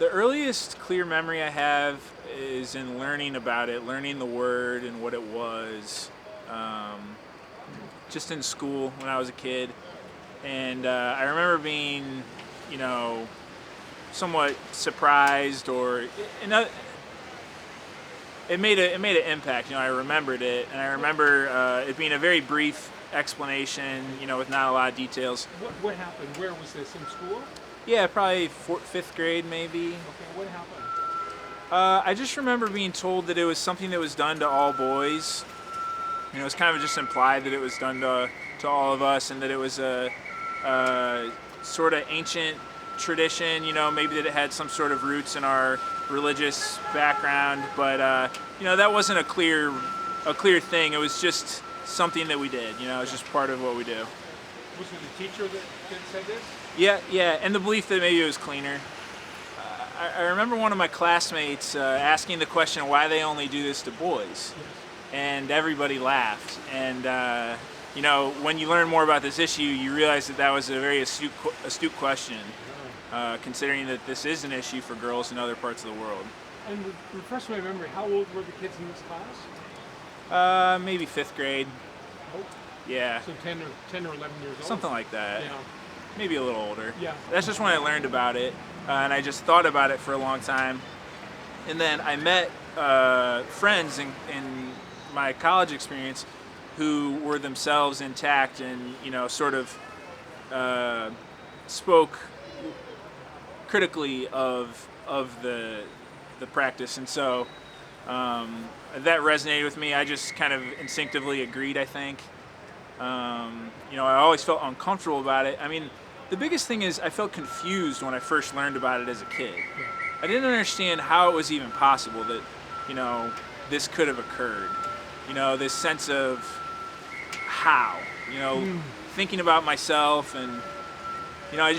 The earliest clear memory I have is in learning about it, learning the word and what it was, um, just in school when I was a kid. And I remember being, you know, somewhat surprised, or it made an impact. You know, I remembered it, and I remember it being a very brief explanation. You know, with not a lot of details. What happened? Where was this, in school? Yeah, probably fifth grade maybe. Okay, what happened? I just remember being told that it was something that was done to all boys. You know, it was kind of just implied that it was done to all of us, and that it was a sort of ancient tradition. You know, maybe that it had some sort of roots in our religious background, but you know, that wasn't a clear thing. It was just something that we did. You know, it was just part of what we do. Was it the teacher that said this? Yeah, and the belief that maybe it was cleaner. I remember one of my classmates asking the question why they only do this to boys, Yes. and everybody laughed. And you know, when you learn more about this issue, you realize that was a very astute question, considering that this is an issue for girls in other parts of the world. And refresh my memory, how old were the kids in this class? Maybe fifth grade. Oh, Yeah, so 10 or 11 years old? something like that. Yeah. Maybe a little older. Yeah. That's just when I learned about it, and I just thought about it for a long time. And then I met friends in my college experience who were themselves intact, and you know, sort of spoke critically of the practice, and so that resonated with me. I just kind of instinctively agreed, I think. You know, I always felt uncomfortable about it. I mean, the biggest thing is I felt confused when I first learned about it as a kid. Yeah. I didn't understand how it was even possible that, you know, this could have occurred. You know, this sense of how, you know, thinking about myself, and, you know, I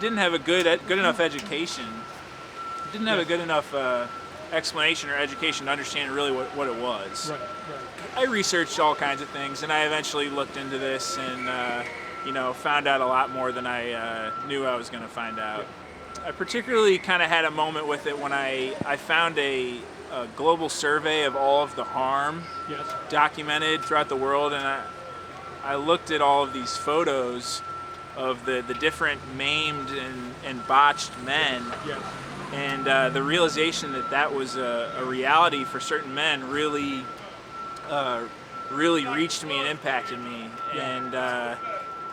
didn't have a good enough education. It didn't have a good enough explanation or education to understand really what it was. Right. I researched all kinds of things, and I eventually looked into this, and you know, found out a lot more than I knew I was going to find out. I particularly kind of had a moment with it when I found a global survey of all of the harm Yes. documented throughout the world, and I looked at all of these photos of the different maimed and botched men, Yes. and the realization that was a reality for certain men really reached me and impacted me. Yeah. And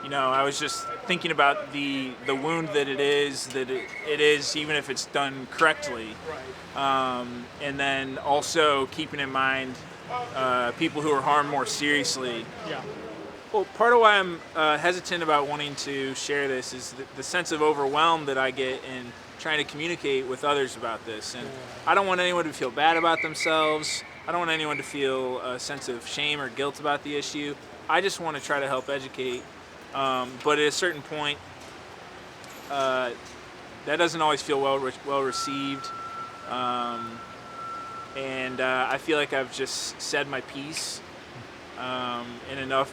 you know, I was just thinking about the wound that it is even if it's done correctly, Right. and then also keeping in mind people who are harmed more seriously. Yeah. Well, part of why I'm hesitant about wanting to share this is the sense of overwhelm that I get in trying to communicate with others about this. And I don't want anyone to feel bad about themselves. I don't want anyone to feel a sense of shame or guilt about the issue. I just want to try to help educate. But at a certain point, that doesn't always feel well received. And I feel like I've just said my piece in enough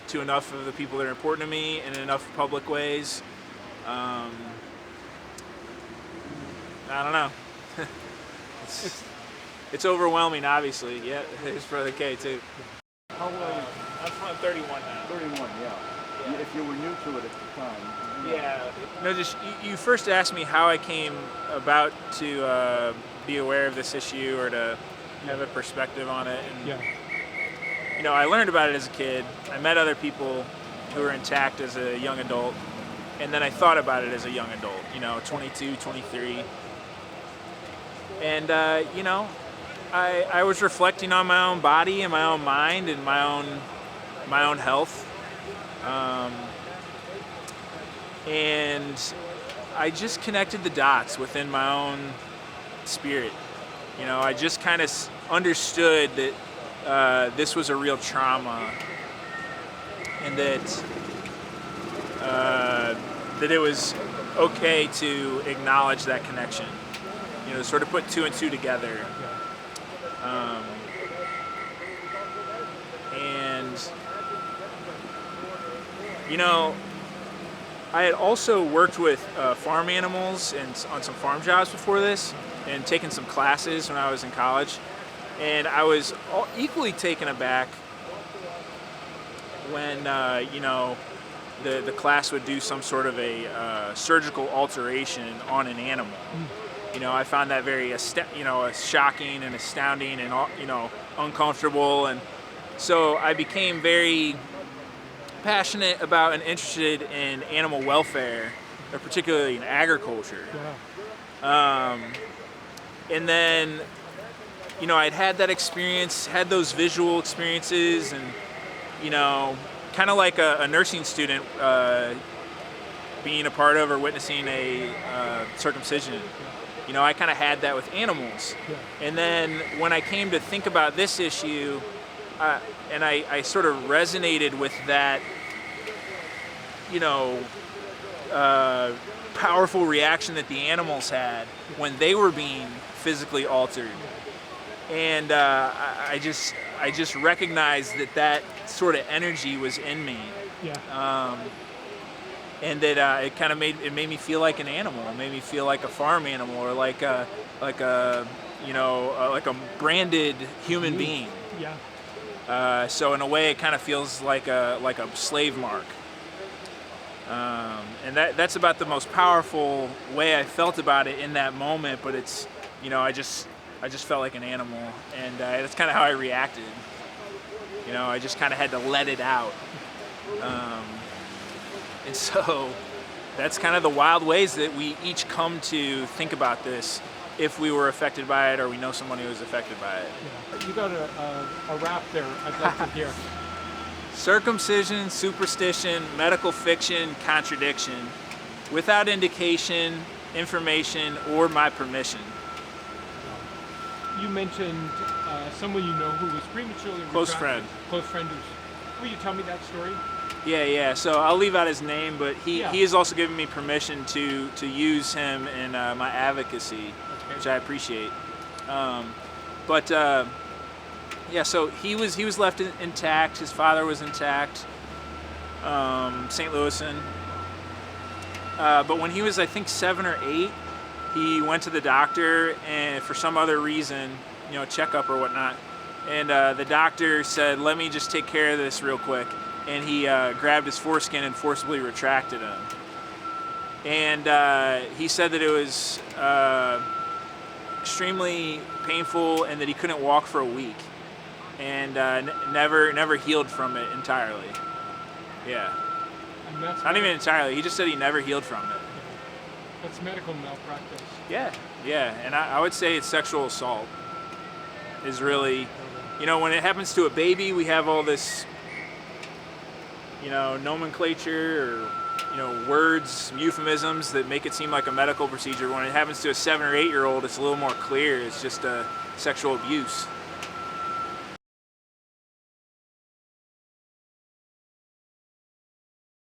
of the people that are important to me, in enough public ways. I don't know. It's overwhelming, obviously. Yeah, it's for the K too. How old are you? I'm 31 now. 31, yeah. If you were new to it at the time. Yeah. No, just you first asked me how I came about to be aware of this issue, or to have a perspective on it. And, Yeah. you know, I learned about it as a kid. I met other people who were intact as a young adult, and then I thought about it as a young adult. You know, 22, 23, and you know, I was reflecting on my own body and my own mind and my own health. And I just connected the dots within my own spirit. You know, I just kind of understood that this was a real trauma, and that it was okay to acknowledge that connection. You know, sort of put two and two together. And you know, I had also worked with farm animals and on some farm jobs before this, and taken some classes when I was in college. And I was equally taken aback when the class would do some sort of a surgical alteration on an animal. I found that very shocking and astounding and uncomfortable, and so I became very passionate about and interested in animal welfare, particularly in agriculture. Wow. And then, I'd had that experience, had those visual experiences, and, kind of like a nursing student being a part of or witnessing a circumcision. I kind of had that with animals. Yeah. And then when I came to think about this issue, and I sort of resonated with that, powerful reaction that the animals had when they were being physically altered. And I just recognized that sort of energy was in me. Yeah. And that it kind of made me feel like an animal. It made me feel like a farm animal, or like a branded human being. Yeah. So in a way, it kind of feels like a slave mark. And that's about the most powerful way I felt about it in that moment. But it's, I just felt like an animal, and that's kind of how I reacted. I just kind of had to let it out. And so that's kind of the wild ways that we each come to think about this, if we were affected by it or we know someone who was affected by it. Yeah. You got a rap there I'd like to hear. Circumcision, superstition, medical fiction, contradiction, without indication, information, or my permission. You mentioned someone you know who was prematurely Close retracted. friend. Close friend. Will you tell me that story? Yeah. So I'll leave out his name, but he Yeah. has also given me permission to use him in my advocacy, Okay. which I appreciate. So he was left intact. His father was intact. St. Louisan. But when he was, I think, 7 or 8, he went to the doctor, and for some other reason, checkup or whatnot. And the doctor said, "Let me just take care of this real quick." And he grabbed his foreskin and forcibly retracted him. And he said that it was extremely painful, and that he couldn't walk for a week, and never healed from it entirely. Yeah, And that's not even entirely. He just said he never healed from it. That's medical malpractice. Yeah, and I would say it's sexual assault is really, when it happens to a baby, we have all this, nomenclature or, words, euphemisms that make it seem like a medical procedure. When it happens to a 7 or 8 year old, it's a little more clear. It's just sexual abuse.